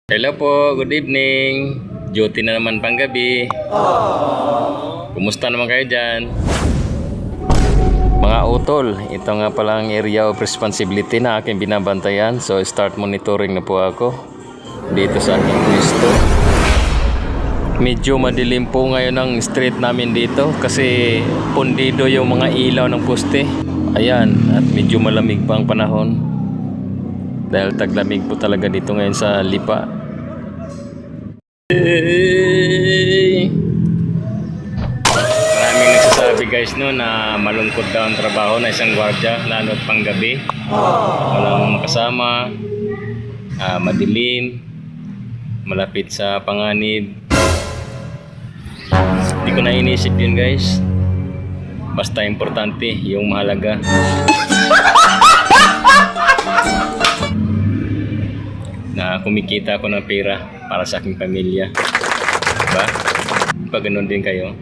Hello po, good evening. Duty na naman pang gabi. Kumusta naman kayo dyan? Mga utol, ito nga pala ang area of responsibility na aking binabantayan. So start monitoring na po ako dito sa aking pwesto. Medyo madilim po ngayon ang street namin dito kasi pundido yung mga ilaw ng poste. Ayan, at medyo malamig pa ang panahon. Dahil taglamig po talaga dito ngayon sa Lipa. Maraming nagsasabi guys no na malungkot daw ang trabaho na isang gwardiya, lalo pang gabi. Walang makasama, madilim, malapit sa panganib. Hindi ko na inisip yun guys. Basta importante yung mahalaga. Na kumikita ako ng pera para sa aking pamilya. Diba? Pag ganun din kayo.